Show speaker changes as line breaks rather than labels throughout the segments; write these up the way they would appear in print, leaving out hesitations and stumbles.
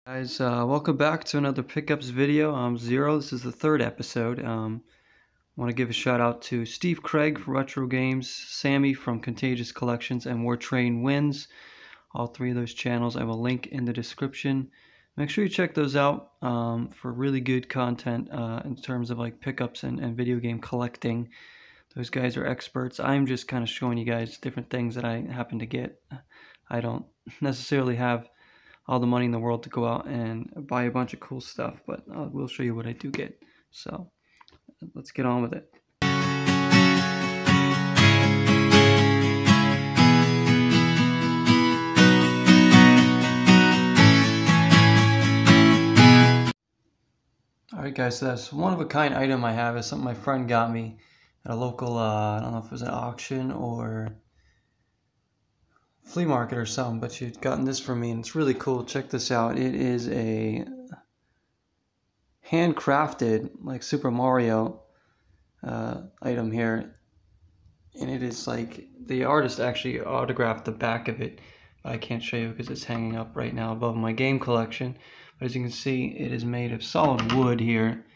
Guys, welcome back to another pickups video. I'm Zero. This is the third episode. Want to give a shout out to Steve Craig from Retro Games, Sammy from Contagious Collections, and WARTRAIN Wins. All three of those channels I will link in the description. Make sure you check those out for really good content in terms of like pickups and video game collecting. Those guys are experts. I'm just kind of showing you guys different things that I happen to get. I don't necessarily have all the money in the world to go out and buy a bunch of cool stuff, but I will show you what I do get. So let's get on with it. Alright guys, so that's one of a kind item I have. Is something my friend got me at a local, I don't know if it was an auction or flea market or something, but she'd gotten this for me and it's really cool. Check this out. It is a handcrafted like Super Mario item here, and it is like the artist actually autographed the back of it, but I can't show you because it's hanging up right now above my game collection. But as you can see, it is made of solid wood here,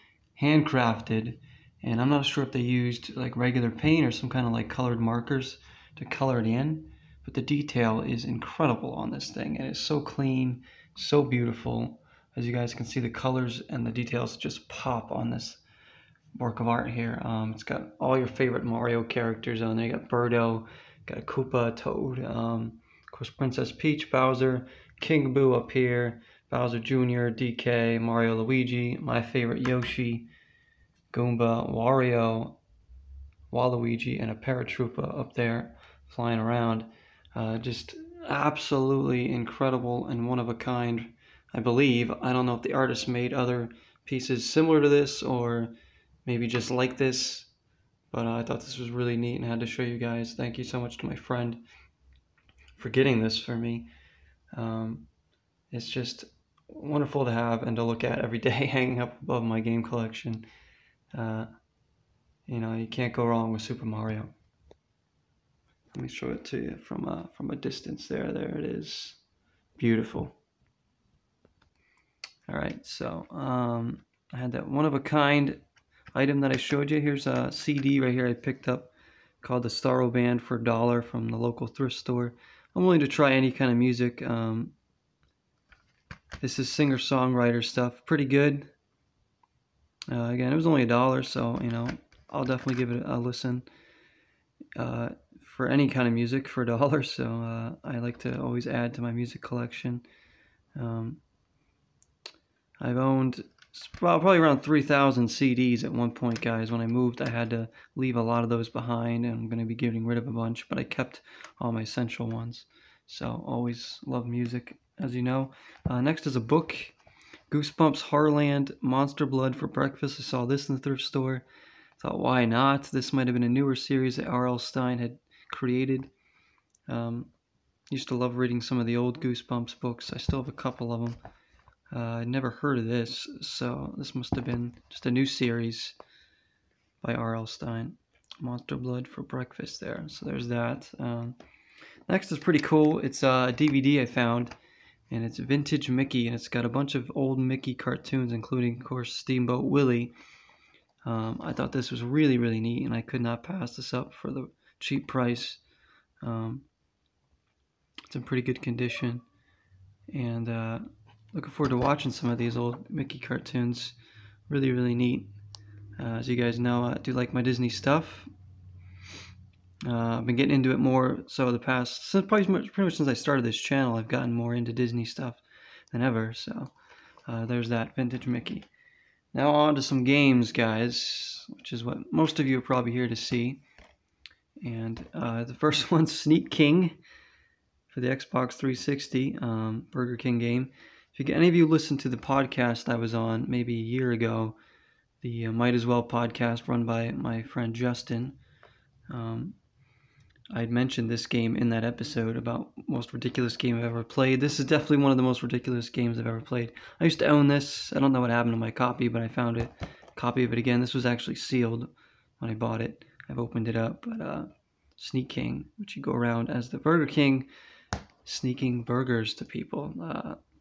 handcrafted, and I'm not sure if they used like regular paint or some kind of like colored markers to color it in. But the detail is incredible on this thing, and it's so clean, so beautiful. As you guys can see, the colors and the details just pop on this work of art here. It's got all your favorite Mario characters on there. You got Birdo, got a Koopa, Toad, of course Princess Peach, Bowser, King Boo up here, Bowser Jr., DK, Mario, Luigi, my favorite Yoshi, Goomba, Wario, Waluigi, and a Paratroopa up there flying around. Just absolutely incredible and one of a kind, I believe. I don't know if the artist made other pieces similar to this or maybe just like this, but I thought this was really neat and had to show you guys. Thank you so much to my friend for getting this for me. It's just wonderful to have and to look at every day hanging up above my game collection. You know, you can't go wrong with Super Mario. Let me show it to you from a distance there. There it is. Beautiful. Alright, so I had that one-of-a-kind item that I showed you. Here's a CD right here I picked up called the Starro Band for $1 from the local thrift store. I'm willing to try any kind of music. This is singer-songwriter stuff. Pretty good. Again, it was only $1, so, you know, I'll definitely give it a listen. For any kind of music for $1, so I like to always add to my music collection. I've owned probably around 3,000 CDs at one point, guys. When I moved, I had to leave a lot of those behind, and I'm going to be getting rid of a bunch, but I kept all my essential ones. So always love music, as you know. Next is a book, Goosebumps Horrorland, Monster Blood for Breakfast. I saw this in the thrift store. Thought, why not? This might have been a newer series that R.L. Stine had created. Used to love reading some of the old Goosebumps books. I still have a couple of them. I'd never heard of this, so this must have been just a new series by R.L. Stine. Monster Blood for Breakfast there. So there's that. Next is pretty cool. It's a DVD I found, and it's Vintage Mickey, and it's got a bunch of old Mickey cartoons, including, of course, Steamboat Willie. I thought this was really, really neat, and I could not pass this up for the cheap price. It's in pretty good condition, and looking forward to watching some of these old Mickey cartoons. Really, really neat. As you guys know, I do like my Disney stuff. I've been getting into it more so the past, pretty much since I started this channel, I've gotten more into Disney stuff than ever. So there's that Vintage Mickey. Now on to some games, guys, which is what most of you are probably here to see. And the first one's Sneak King for the Xbox 360 Burger King game. If any of you listened to the podcast I was on maybe a year ago, the Might As Well podcast run by my friend Justin, I'd mentioned this game in that episode about most ridiculous game I've ever played. This is definitely one of the most ridiculous games I've ever played. I used to own this. I don't know what happened to my copy, but I found a copy of it again. This was actually sealed when I bought it. I've opened it up, but Sneak King, which you go around as the Burger King, sneaking burgers to people.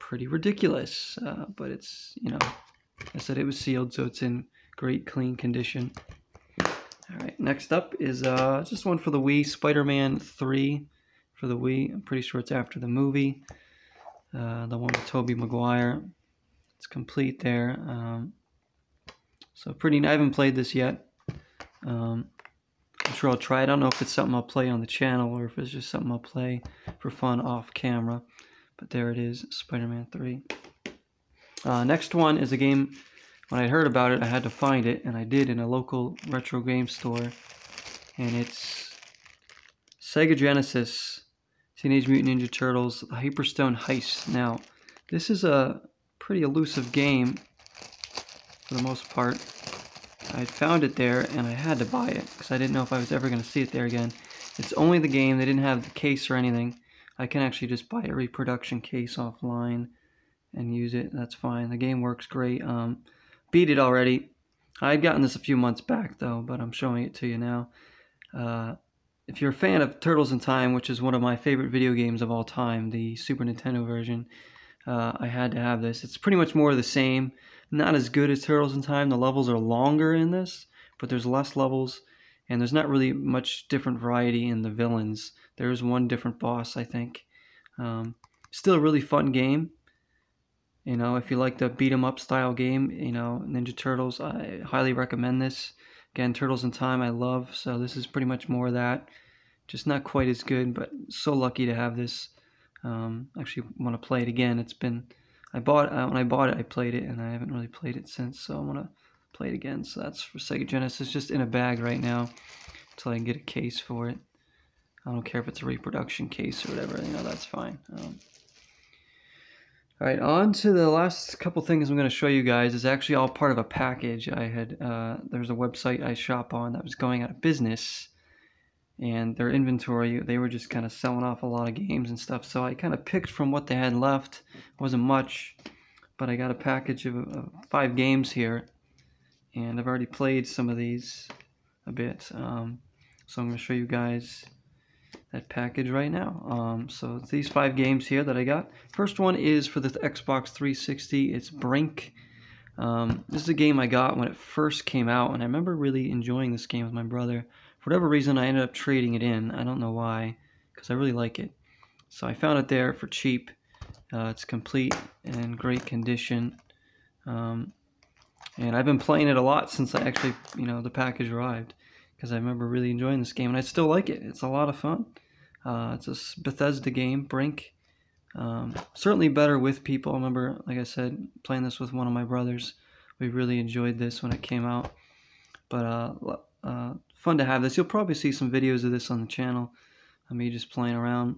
pretty ridiculous. But it's, you know, I said it was sealed, so it's in great clean condition. Alright, next up is just one for the Wii, Spider-Man 3 for the Wii. I'm pretty sure it's after the movie. The one with Tobey Maguire. It's complete there. So pretty, I haven't played this yet. I'm sure I'll try it. I don't know if it's something I'll play on the channel or if it's just something I'll play for fun off camera. But there it is, Spider-Man 3. Next one is a game, when I heard about it, I had to find it, and I did in a local retro game store. And it's Sega Genesis, Teenage Mutant Ninja Turtles, Hyperstone Heist. Now, this is a pretty elusive game for the most part. I found it there, and I had to buy it, because I didn't know if I was ever going to see it there again. It's only the game. They didn't have the case or anything. I can actually just buy a reproduction case offline and use it. That's fine. The game works great. Beat it already. I had gotten this a few months back, though, but I'm showing it to you now. If you're a fan of Turtles in Time, which is one of my favorite video games of all time, the Super Nintendo version, I had to have this. It's pretty much more of the same. Not as good as Turtles in Time. The levels are longer in this, but there's less levels, and there's not really much different variety in the villains. There's one different boss, I think. Still a really fun game. You know, if you like the beat-em-up style game, you know, Ninja Turtles, I highly recommend this. Again, Turtles in Time I love, so this is pretty much more of that. Just not quite as good, but so lucky to have this. Actually want to play it again. It's been, when I bought it, I played it, and I haven't really played it since, so I want to play it again. So that's for Sega Genesis, just in a bag right now, until I can get a case for it. I don't care if it's a reproduction case or whatever, you know, that's fine. Alright, on to the last couple things I'm going to show you guys. Is actually all part of a package. I had, there's a website I shop on that was going out of business, and their inventory, they were just kind of selling off a lot of games and stuff, so I kind of picked from what they had left. It wasn't much, but I got a package of 5 games here, and I've already played some of these a bit, so I'm going to show you guys that package right now. So it's these 5 games here that I got. First one is for the Xbox 360. It's Brink. This is a game I got when it first came out, and I remember really enjoying this game with my brother. For whatever reason, I ended up trading it in. I don't know why, because I really like it. So I found it there for cheap. It's complete and in great condition. And I've been playing it a lot since I actually, you know, the package arrived, because I remember really enjoying this game, and I still like it. It's a lot of fun. It's a Bethesda game, Brink. Certainly better with people. I remember, like I said, playing this with one of my brothers. We really enjoyed this when it came out. But fun to have this. You'll probably see some videos of this on the channel. Me just playing around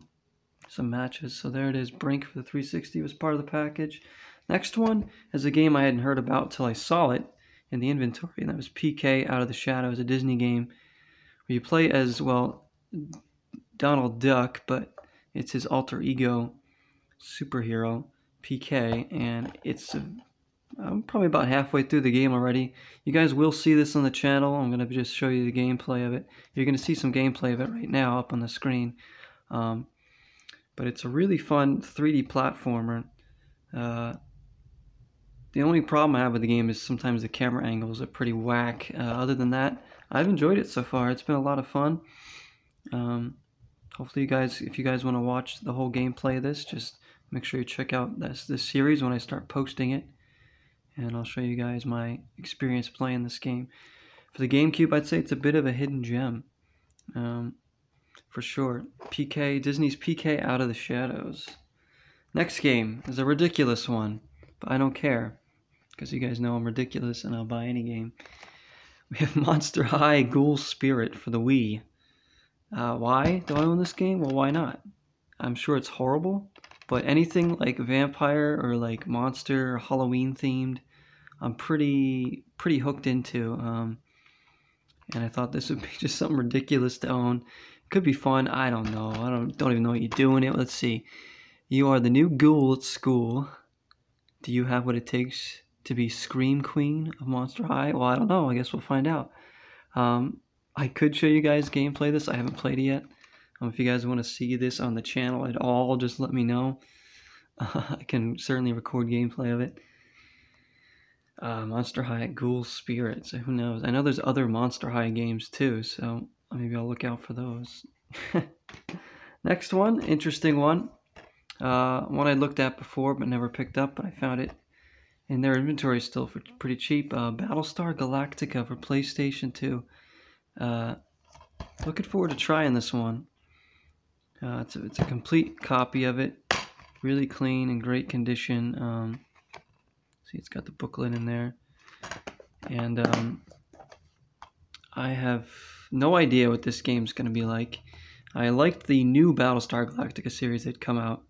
some matches. So there it is, Brink for the 360 was part of the package. Next one is a game I hadn't heard about till I saw it in the inventory, and that was PK Out of the Shadows, a Disney game where you play as, well, Donald Duck, but it's his alter ego superhero, PK, and it's I'm probably about halfway through the game already. You guys will see this on the channel. I'm going to just show you the gameplay of it. You're going to see some gameplay of it right now up on the screen. But it's a really fun 3D platformer. The only problem I have with the game is sometimes the camera angles are pretty whack. Other than that, I've enjoyed it so far. It's been a lot of fun. Hopefully you guys, if you guys want to watch the whole gameplay of this, just make sure you check out this series when I start posting it. And I'll show you guys my experience playing this game. For the GameCube, I'd say it's a bit of a hidden gem. For sure. PK, Disney's PK Out of the Shadows. Next game is a ridiculous one, but I don't care, because you guys know I'm ridiculous and I'll buy any game. We have Monster High Ghoul Spirit for the Wii. Why do I own this game? Well, why not? I'm sure it's horrible, but anything like vampire or like monster or Halloween themed, I'm pretty hooked into. And I thought this would be just something ridiculous to own. Could be fun. I don't know. I don't even know what you do in it. Let's see. You are the new ghoul at school. Do you have what it takes to be Scream Queen of Monster High? Well, I don't know. I guess we'll find out. I could show you guys gameplay of this. I haven't played it yet. If you guys want to see this on the channel at all, just let me know. I can certainly record gameplay of it. Monster High Ghoul Spirit, so who knows? I know there's other Monster High games too, so maybe I'll look out for those. Next one, interesting one. One I looked at before but never picked up, but I found it in their inventory still for pretty cheap. Battlestar Galactica for PlayStation 2. Looking forward to trying this one. It's a complete copy of it, really clean and great condition. See, it's got the booklet in there, and I have no idea what this game's going to be like. I liked the new Battlestar Galactica series that come out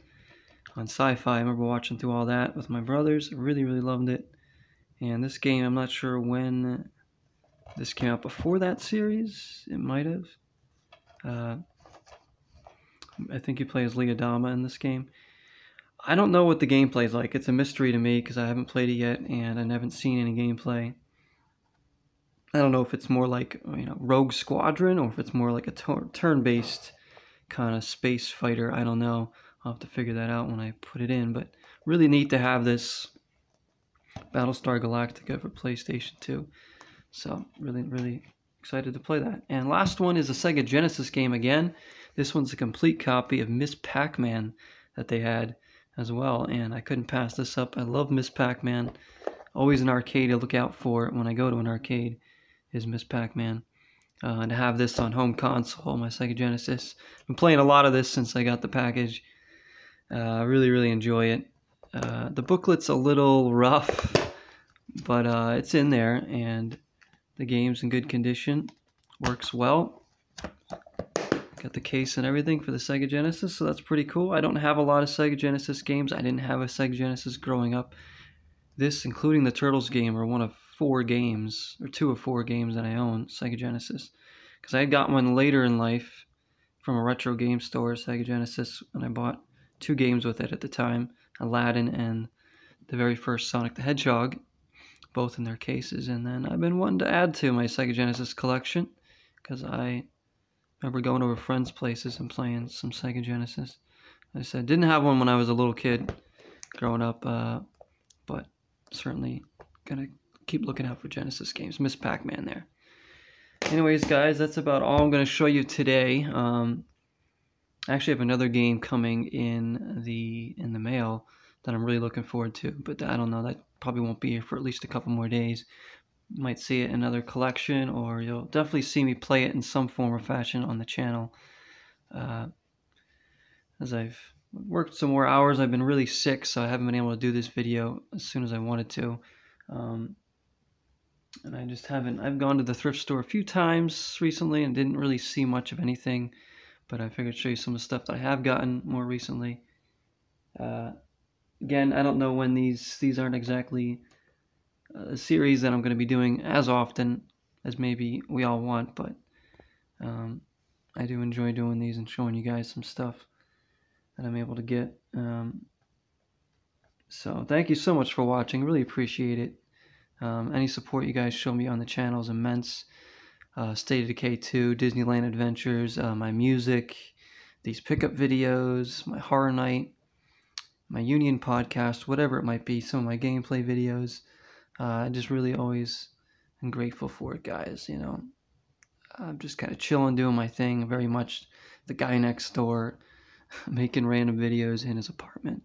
on Sci-Fi. I remember watching through all that with my brothers. I really, really loved it. And this game, I'm not sure when this came out. Before that series, it might have. I think you play as Leodama in this game. I don't know what the gameplay is like. It's a mystery to me because I haven't played it yet and I haven't seen any gameplay. I don't know if it's more like, you know, Rogue Squadron or if it's more like a turn-based kind of space fighter. I don't know. I'll have to figure that out when I put it in. But really neat to have this Battlestar Galactica for PlayStation 2. So really, really excited to play that. And last one is a Sega Genesis game again. This one's a complete copy of Miss Pac-Man that they had as well, and I couldn't pass this up. I love Miss Pac-Man. Always an arcade to look out for when I go to an arcade is Miss Pac-Man. And to have this on home console, my Sega Genesis. I've been playing a lot of this since I got the package. Really, really enjoy it. The booklet's a little rough, but it's in there, and the game's in good condition. Works well. Got the case and everything for the Sega Genesis, so that's pretty cool. I don't have a lot of Sega Genesis games. I didn't have a Sega Genesis growing up. This, including the Turtles game, are one of 4 games, or 2 of 4 games that I own, Sega Genesis. Because I had got one later in life from a retro game store, Sega Genesis, and I bought 2 games with it at the time, Aladdin and the very first Sonic the Hedgehog, both in their cases. And then I've been wanting to add to my Sega Genesis collection, because I remember going over friends' places and playing some Sega Genesis. Like I said, didn't have one when I was a little kid growing up, but certainly gonna keep looking out for Genesis games. Miss Pac-Man there. Anyways, guys, that's about all I'm gonna show you today. I actually have another game coming in the mail that I'm really looking forward to, but I don't know, that probably won't be here for at least a couple more days. You might see it in another collection, or you'll definitely see me play it in some form or fashion on the channel. As I've worked some more hours, I've been really sick, so I haven't been able to do this video as soon as I wanted to. And I just haven't. I've gone to the thrift store a few times recently and didn't really see much of anything, but I figured I'd show you some of the stuff that I have gotten more recently. Again, I don't know when these aren't exactly a series that I'm going to be doing as often as maybe we all want, but I do enjoy doing these and showing you guys some stuff that I'm able to get. So thank you so much for watching. Really appreciate it. Any support you guys show me on the channel is immense. State of Decay 2, Disneyland Adventures, my music, these pickup videos, my Horror Night, my Union podcast, whatever it might be, some of my gameplay videos. I just really always am grateful for it, guys. You know, I'm just kind of chilling, doing my thing, very much the guy next door, making random videos in his apartment,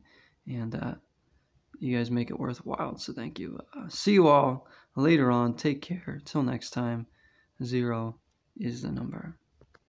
and you guys make it worthwhile, so thank you. See you all later on. Take care. Till next time. 0 is the number.